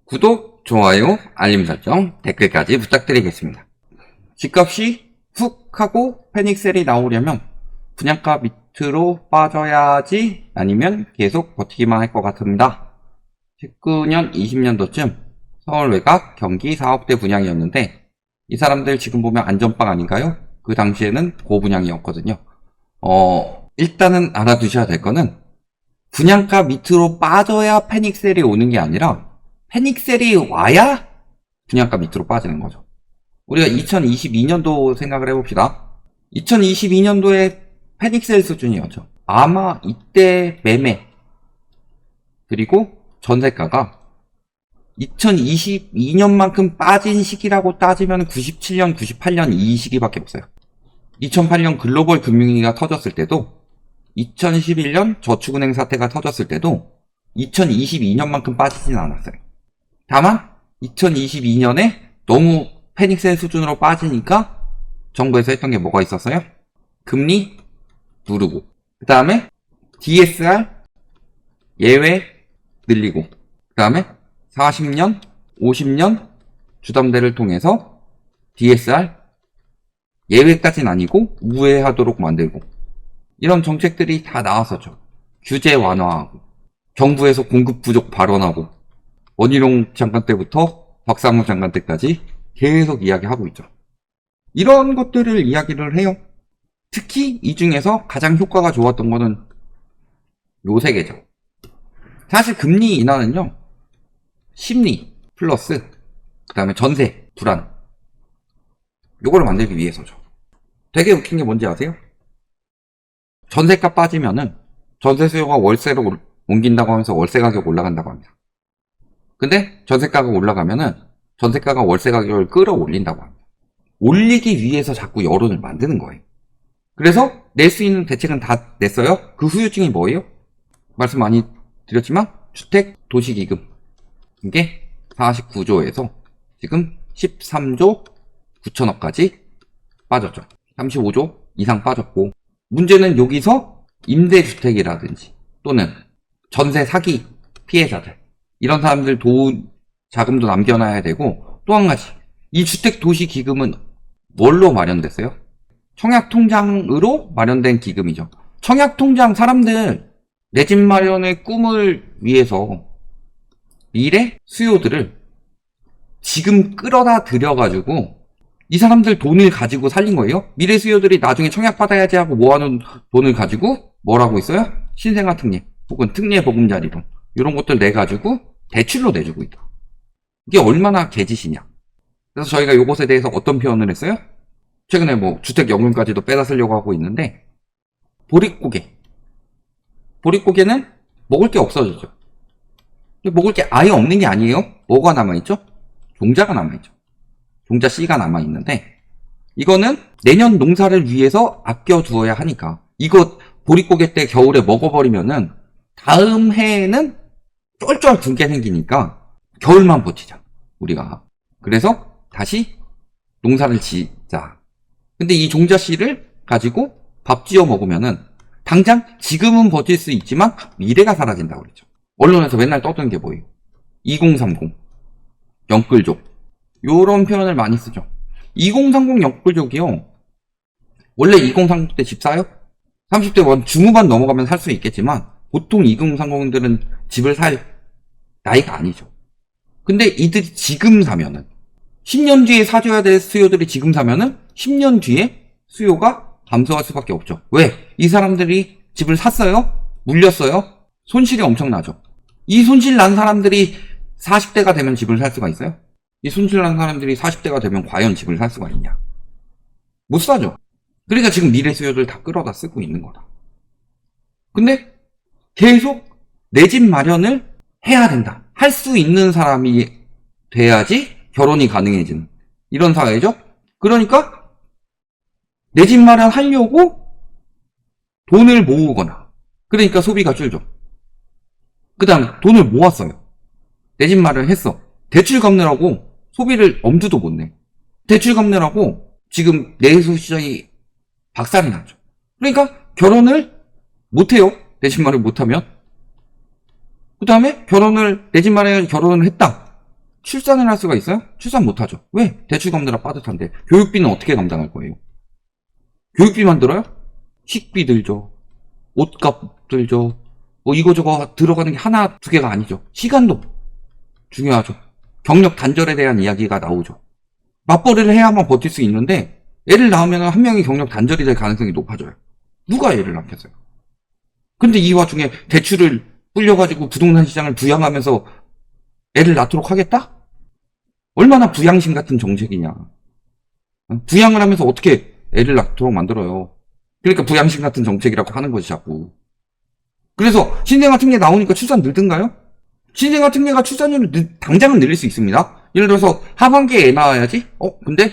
구독, 좋아요, 알림 설정, 댓글까지 부탁드리겠습니다. 집값이 훅 하고 패닉셀이 나오려면 분양가 밑으로 빠져야지 아니면 계속 버티기만 할 것 같습니다. 19년, 20년도쯤 서울 외곽 경기 4억대 분양이었는데 이 사람들 지금 보면 안전빵 아닌가요? 그 당시에는 고분양이었거든요. 일단은 알아두셔야 될 거는 분양가 밑으로 빠져야 패닉셀이 오는 게 아니라 패닉셀이 와야 분양가 밑으로 빠지는 거죠. 우리가 2022년도 생각을 해봅시다. 2022년도에 패닉셀 수준이었죠. 아마 이때 매매 그리고 전세가가 2022년만큼 빠진 시기라고 따지면 97년, 98년 이 시기밖에 없어요. 2008년 글로벌 금융위기가 터졌을 때도 2011년 저축은행 사태가 터졌을 때도 2022년만큼 빠지진 않았어요. 다만 2022년에 너무 패닉셀 수준으로 빠지니까 정부에서 했던 게 뭐가 있었어요? 금리 누르고 그 다음에 DSR 예외 늘리고 그 다음에 40년, 50년 주담대를 통해서 DSR 예외까지는 아니고 우회하도록 만들고 이런 정책들이 다 나왔었죠. 규제 완화하고 정부에서 공급 부족 발언하고 원희룡 장관 때부터 박상무 장관 때까지 계속 이야기하고 있죠. 이런 것들을 이야기를 해요. 특히 이 중에서 가장 효과가 좋았던 거는 요 세 개죠. 사실 금리 인하는요. 심리 플러스 그 다음에 전세 불안 요거를 만들기 위해서죠. 되게 웃긴 게 뭔지 아세요? 전세가 빠지면은 전세 수요가 월세로 옮긴다고 하면서 월세 가격 올라간다고 합니다. 근데 전세가가 올라가면은 전세가가 월세 가격을 끌어올린다고 합니다. 올리기 위해서 자꾸 여론을 만드는 거예요. 그래서 낼 수 있는 대책은 다 냈어요. 그 후유증이 뭐예요? 말씀 많이 드렸지만 주택 도시기금 이게 49조에서 지금 13조 9천억까지 빠졌죠. 35조 이상 빠졌고 문제는 여기서 임대주택이라든지 또는 전세 사기 피해자들 이런 사람들 자금도 남겨놔야 되고 또 한 가지 이 주택도시기금은 뭘로 마련됐어요? 청약통장으로 마련된 기금이죠. 청약통장 사람들 내 집 마련의 꿈을 위해서 미래 수요들을 지금 끌어다 들여가지고 이 사람들 돈을 가지고 살린 거예요. 미래 수요들이 나중에 청약받아야지 하고 모아놓은 돈을 가지고 뭘 하고 있어요? 신생아 특례 혹은 특례 보금자리론 이런 것들 내가지고 대출로 내주고 있다. 이게 얼마나 개짓이냐. 그래서 저희가 이것에 대해서 어떤 표현을 했어요? 최근에 뭐 주택연금까지도 빼다 쓰려고 하고 있는데 보릿고개는 먹을 게 없어지죠. 먹을 게 아예 없는 게 아니에요. 뭐가 남아있죠? 종자가 남아있죠. 종자 C가 남아있는데 이거는 내년 농사를 위해서 아껴두어야 하니까 이거 보릿고개 때 겨울에 먹어버리면은 다음 해에는 쫄쫄 굶게 생기니까 겨울만 버티자 우리가. 그래서 다시 농사를 짓자. 근데 이 종자 C를 가지고 밥 지어 먹으면은 당장 지금은 버틸 수 있지만 미래가 사라진다고 그랬죠. 언론에서 맨날 떠드는 게 뭐예요? 2030 영끌족 요런 표현을 많이 쓰죠. 2030 영끌족이요. 원래 2030 때 집 사요? 30대 중후반 넘어가면 살 수 있겠지만 보통 2030들은 집을 살 나이가 아니죠. 근데 이들이 지금 사면은 10년 뒤에 사줘야 될 수요들이 지금 사면은 10년 뒤에 수요가 감소할 수밖에 없죠. 왜? 이 사람들이 집을 샀어요? 물렸어요? 손실이 엄청나죠. 이 손실 난 사람들이 40대가 되면 집을 살 수가 있어요? 이 손실 난 사람들이 40대가 되면 과연 집을 살 수가 있냐? 못 사죠. 그러니까 지금 미래 수요들 다 끌어다 쓰고 있는 거다. 근데 계속 내 집 마련을 해야 된다. 할 수 있는 사람이 돼야지 결혼이 가능해지는 이런 사회죠. 그러니까 내 집 마련하려고 돈을 모으거나 그러니까 소비가 줄죠. 그 다음에 돈을 모았어요. 내 집 마련했어. 대출 갚느라고 소비를 엄두도 못 내. 대출 갚느라고 지금 내수 시장이 박살이 나죠. 그러니까 결혼을 못해요. 내 집 마련 못하면. 그 다음에 내 집 마련 결혼을 했다. 출산을 할 수가 있어요? 출산 못하죠. 왜? 대출 갚느라 빠듯한데. 교육비는 어떻게 감당할 거예요? 교육비만 들어요? 식비 들죠. 옷값 들죠. 뭐 이거저거 들어가는 게 하나 두 개가 아니죠. 시간도 중요하죠. 경력 단절에 대한 이야기가 나오죠. 맞벌이를 해야만 버틸 수 있는데 애를 낳으면 한 명이 경력 단절이 될 가능성이 높아져요. 누가 애를 낳겠어요? 근데 이 와중에 대출을 불려가지고 부동산 시장을 부양하면서 애를 낳도록 하겠다? 얼마나 부양심 같은 정책이냐. 부양을 하면서 어떻게 애를 낳도록 만들어요. 그러니까 부양심 같은 정책이라고 하는 거지 자꾸. 그래서 신생아 특례 나오니까 출산 늘든가요? 신생아 특례가 출산율을 당장은 늘릴 수 있습니다. 예를 들어서 하반기에 애 낳아야지? 근데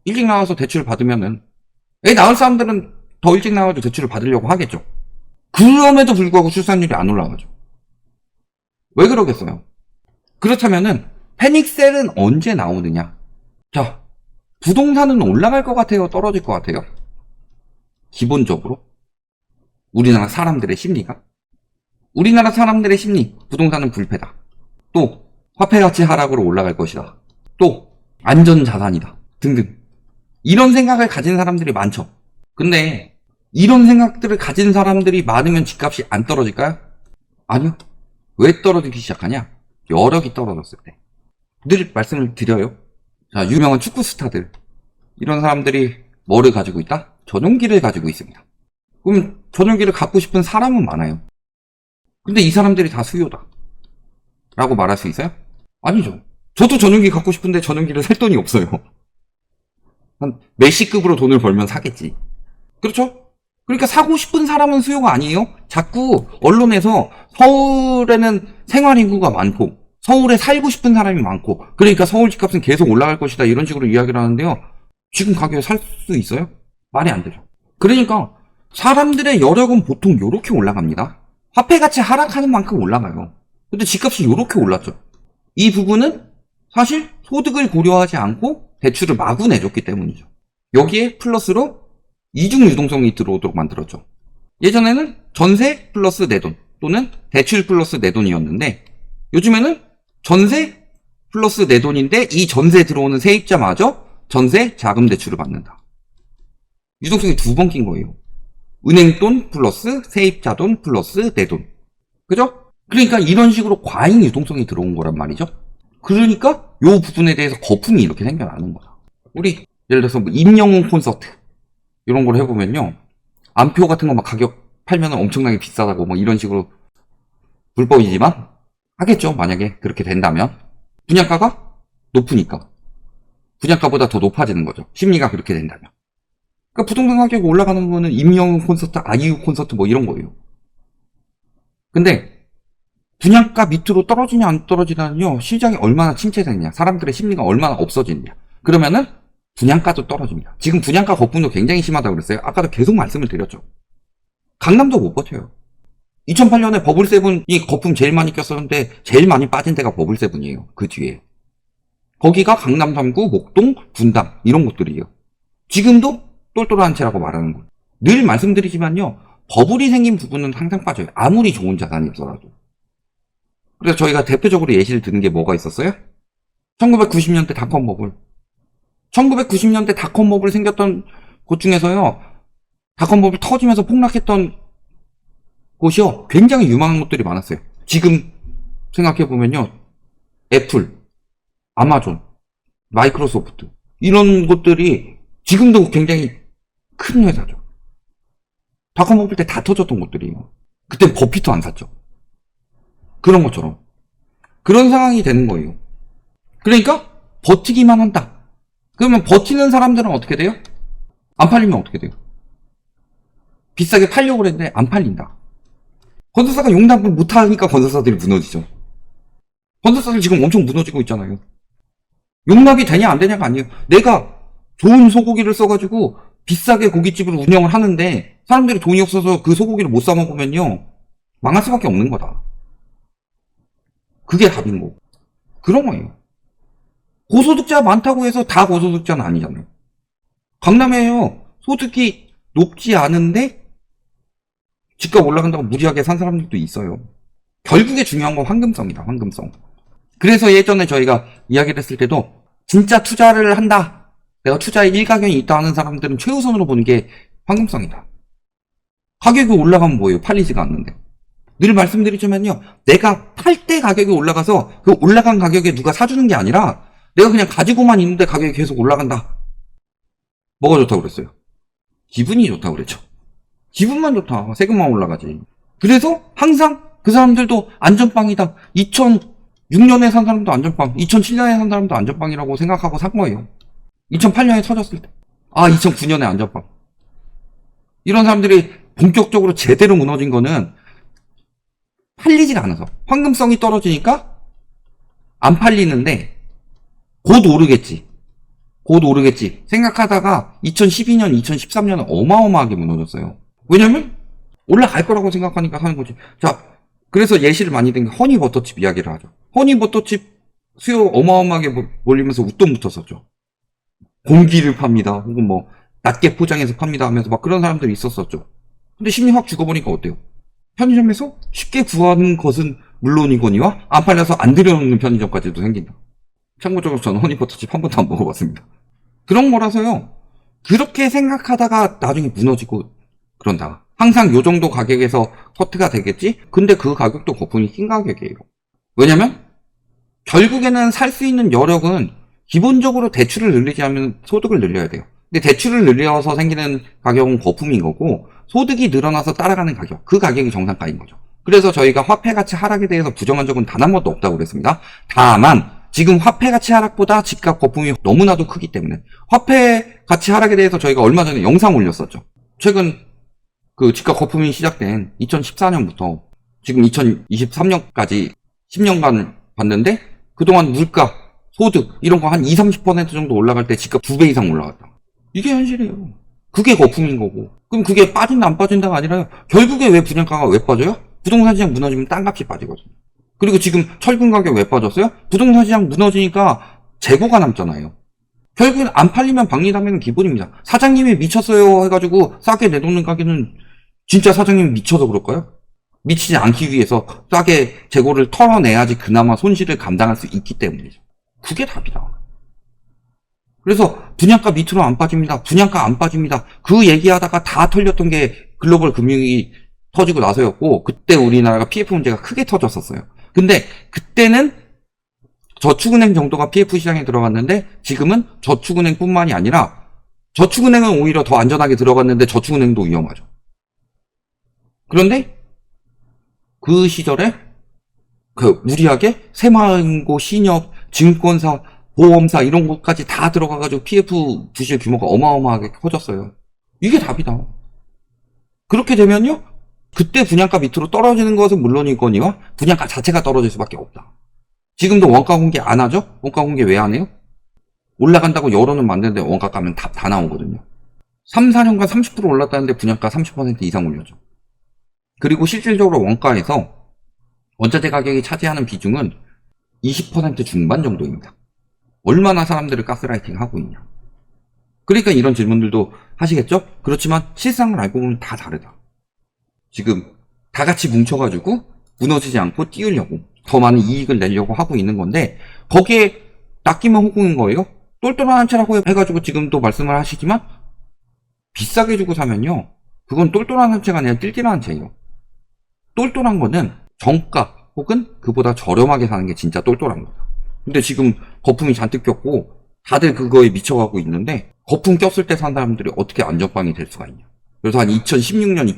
일찍 나와서 대출을 받으면은 애 낳을 사람들은 더 일찍 나와도 대출을 받으려고 하겠죠. 그럼에도 불구하고 출산율이 안 올라가죠. 왜 그러겠어요? 그렇다면은 패닉셀은 언제 나오느냐? 자, 부동산은 올라갈 것 같아요? 떨어질 것 같아요? 기본적으로 우리나라 사람들의 심리가? 우리나라 사람들의 심리, 부동산은 불패다. 또 화폐가치 하락으로 올라갈 것이다. 또 안전자산이다. 등등. 이런 생각을 가진 사람들이 많죠. 근데 이런 생각들을 가진 사람들이 많으면 집값이 안 떨어질까요? 아니요. 왜 떨어지기 시작하냐? 여력이 떨어졌을 때. 늘 말씀을 드려요. 자, 유명한 축구 스타들. 이런 사람들이 뭐를 가지고 있다? 전용기를 가지고 있습니다. 그럼 전용기를 갖고 싶은 사람은 많아요. 근데 이 사람들이 다 수요다. 라고 말할 수 있어요? 아니죠. 저도 전용기 갖고 싶은데 전용기를 살 돈이 없어요. 한 메시급으로 돈을 벌면 사겠지. 그렇죠? 그러니까 사고 싶은 사람은 수요가 아니에요. 자꾸 언론에서 서울에는 생활인구가 많고 서울에 살고 싶은 사람이 많고 그러니까 서울 집값은 계속 올라갈 것이다 이런 식으로 이야기를 하는데요. 지금 가격에 살 수 있어요? 말이 안 되죠. 그러니까 사람들의 여력은 보통 이렇게 올라갑니다. 화폐가치 하락하는 만큼 올라가요. 근데 집값이 이렇게 올랐죠. 이 부분은 사실 소득을 고려하지 않고 대출을 마구 내줬기 때문이죠. 여기에 플러스로 이중 유동성이 들어오도록 만들었죠. 예전에는 전세 플러스 내돈 또는 대출 플러스 내돈이었는데 요즘에는 전세 플러스 내돈인데 이 전세 들어오는 세입자마저 전세 자금 대출을 받는다. 유동성이 두 번 낀 거예요. 은행돈 플러스 세입자 돈 플러스 내돈. 그죠? 그러니까 이런 식으로 과잉 유동성이 들어온 거란 말이죠. 그러니까 이 부분에 대해서 거품이 이렇게 생겨나는 거다. 우리 예를 들어서 뭐 임영웅 콘서트 이런 걸 해보면요. 안표 같은 거 막 가격 팔면 엄청나게 비싸다고 뭐 이런 식으로 불법이지만 하겠죠. 만약에 그렇게 된다면. 분양가가 높으니까. 분양가보다 더 높아지는 거죠. 심리가 그렇게 된다면. 그러니까 부동산 가격이 올라가는 거는 임영웅 콘서트, 아이유 콘서트 뭐 이런 거예요. 근데 분양가 밑으로 떨어지냐 안 떨어지냐는요. 시장이 얼마나 침체되느냐. 사람들의 심리가 얼마나 없어지느냐. 그러면은 분양가도 떨어집니다. 지금 분양가 거품도 굉장히 심하다고 그랬어요. 아까도 계속 말씀을 드렸죠. 강남도 못 버텨요. 2008년에 버블세븐이 거품 제일 많이 꼈었는데 제일 많이 빠진 데가 버블세븐이에요. 그 뒤에. 거기가 강남 3구, 목동, 분당 이런 곳들이에요. 지금도 똘똘한 채라고 말하는 거예요. 늘 말씀드리지만요. 버블이 생긴 부분은 항상 빠져요. 아무리 좋은 자산이 없어라도. 그래서 저희가 대표적으로 예시를 드는 게 뭐가 있었어요? 1990년대 닷컴 버블. 1990년대 닷컴 버블 생겼던 곳 중에서요. 닷컴 버블 터지면서 폭락했던 곳이요. 굉장히 유망한 곳들이 많았어요. 지금 생각해보면요. 애플, 아마존, 마이크로소프트 이런 곳들이 지금도 굉장히 큰 회사죠. 닷컴 버블 때 다 터졌던 곳들이에요. 그땐 버핏도 안 샀죠. 그런 것처럼. 그런 상황이 되는 거예요. 그러니까 버티기만 한다. 그러면 버티는 사람들은 어떻게 돼요? 안 팔리면 어떻게 돼요? 비싸게 팔려고 그랬는데 안 팔린다. 건설사가 용납을 못하니까 건설사들이 무너지죠. 건설사들 지금 엄청 무너지고 있잖아요. 용납이 되냐 안 되냐가 아니에요. 내가 좋은 소고기를 써가지고 비싸게 고깃집을 운영을 하는데 사람들이 돈이 없어서 그 소고기를 못 사 먹으면요. 망할 수밖에 없는 거다. 그게 답인 거고. 그런 거예요. 고소득자 많다고 해서 다 고소득자는 아니잖아요. 강남에요. 소득이 높지 않은데 집값 올라간다고 무리하게 산 사람들도 있어요. 결국에 중요한 건 황금성이다. 황금성. 그래서 예전에 저희가 이야기를 했을 때도 진짜 투자를 한다. 내가 투자에 일가견이 있다 하는 사람들은 최우선으로 보는 게 황금성이다. 가격이 올라가면 뭐예요? 팔리지가 않는데. 늘 말씀드리지만요. 내가 팔 때 가격이 올라가서 그 올라간 가격에 누가 사주는 게 아니라 내가 그냥 가지고만 있는데 가격이 계속 올라간다. 뭐가 좋다고 그랬어요? 기분이 좋다고 그랬죠. 기분만 좋다. 세금만 올라가지. 그래서 항상 그 사람들도 안전빵이다. 2006년에 산 사람도 안전빵, 2007년에 산 사람도 안전빵이라고 생각하고 산 거예요. 2008년에 터졌을 때. 2009년에 안전빵. 이런 사람들이 본격적으로 제대로 무너진 거는 팔리지가 않아서. 황금성이 떨어지니까 안 팔리는데 곧 오르겠지. 곧 오르겠지. 생각하다가 2012년, 2013년은 어마어마하게 무너졌어요. 왜냐면 올라갈 거라고 생각하니까 하는 거지. 자, 그래서 예시를 많이 든 게 허니버터칩 이야기를 하죠. 허니버터칩 수요 어마어마하게 몰리면서 웃돈 붙었었죠. 공기를 팝니다. 혹은 뭐 낮게 포장해서 팝니다 하면서 막 그런 사람들이 있었었죠. 근데 심리 확 죽어보니까 어때요? 편의점에서 쉽게 구하는 것은 물론이거니와 안 팔려서 안 들여놓는 편의점까지도 생긴다. 참고적으로 저는 허니버터칩 한 번도 안 먹어봤습니다. 그런 거라서요. 그렇게 생각하다가 나중에 무너지고 그런다. 항상 요 정도 가격에서 커트가 되겠지? 근데 그 가격도 거품이 낀 가격이에요. 왜냐면 결국에는 살 수 있는 여력은 기본적으로 대출을 늘리지 않으면 소득을 늘려야 돼요. 근데 대출을 늘려서 생기는 가격은 거품인 거고 소득이 늘어나서 따라가는 가격, 그 가격이 정상가인 거죠. 그래서 저희가 화폐 가치 하락에 대해서 부정한 적은 단 한 번도 없다고 그랬습니다. 다만 지금 화폐 가치 하락보다 집값 거품이 너무나도 크기 때문에 화폐 가치 하락에 대해서 저희가 얼마 전에 영상 올렸었죠. 최근 그 집값 거품이 시작된 2014년부터 지금 2023년까지 10년간 봤는데 그동안 물가, 소득 이런 거 한 20-30% 정도 올라갈 때 집값 2배 이상 올라갔다. 이게 현실이에요. 그게 거품인 거고. 그럼 그게 빠진다 안 빠진다가 아니라요. 결국에 왜 분양가가 왜 빠져요? 부동산 시장 무너지면 땅값이 빠지거든요. 그리고 지금 철근 가격 왜 빠졌어요? 부동산 시장 무너지니까 재고가 남잖아요. 결국엔 안 팔리면 박리담에는 기본입니다. 사장님이 미쳤어요 해가지고 싸게 내놓는 가게는 진짜 사장님이 미쳐서 그럴까요? 미치지 않기 위해서 싸게 재고를 털어내야지 그나마 손실을 감당할 수 있기 때문이죠. 그게 답이다. 그래서 분양가 밑으로 안 빠집니다. 분양가 안 빠집니다. 그 얘기하다가 다 털렸던 게 글로벌 금융이 터지고 나서였고 그때 우리나라가 PF 문제가 크게 터졌었어요. 근데 그때는 저축은행 정도가 PF 시장에 들어갔는데 지금은 저축은행뿐만이 아니라 저축은행은 오히려 더 안전하게 들어갔는데 저축은행도 위험하죠. 그런데 그 시절에 무리하게 새마을인고, 신협, 증권사, 보험사 이런 것까지 다 들어가가지고 PF 부실 규모가 어마어마하게 커졌어요. 이게 답이다. 그렇게 되면요. 그때 분양가 밑으로 떨어지는 것은 물론이거니와 분양가 자체가 떨어질 수밖에 없다. 지금도 원가 공개 안 하죠? 원가 공개 왜 안 해요? 올라간다고 여론은 만드는데 원가 가면 다 나오거든요. 3, 4년간 30% 올랐다는데 분양가 30% 이상 올렸죠. 그리고 실질적으로 원가에서 원자재 가격이 차지하는 비중은 20% 중반 정도입니다. 얼마나 사람들을 가스라이팅 하고 있냐. 그러니까 이런 질문들도 하시겠죠? 그렇지만 실상을 알고 보면 다 다르다. 지금 다 같이 뭉쳐가지고 무너지지 않고 띄우려고 더 많은 이익을 내려고 하고 있는 건데 거기에 낚이면 호구인 거예요. 똘똘한 한 채라고 해가지고 지금도 말씀을 하시지만 비싸게 주고 사면요. 그건 똘똘한 한 채가 아니라 띨띨한 한 채예요. 똘똘한 거는 정가 혹은 그보다 저렴하게 사는 게 진짜 똘똘한 거다. 근데 지금 거품이 잔뜩 꼈고 다들 그거에 미쳐가고 있는데 거품 꼈을 때 산 사람들이 어떻게 안전빵이 될 수가 있냐. 그래서 한 2016년,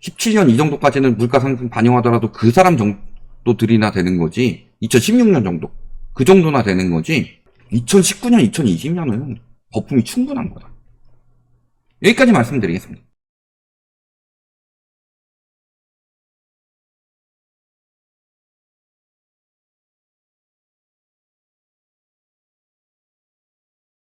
2017년 이 정도까지는 물가 상승 반영하더라도 그 사람 정도들이나 되는 거지. 2016년 정도. 그 정도나 되는 거지. 2019년, 2020년은 거품이 충분한 거다. 여기까지 말씀드리겠습니다.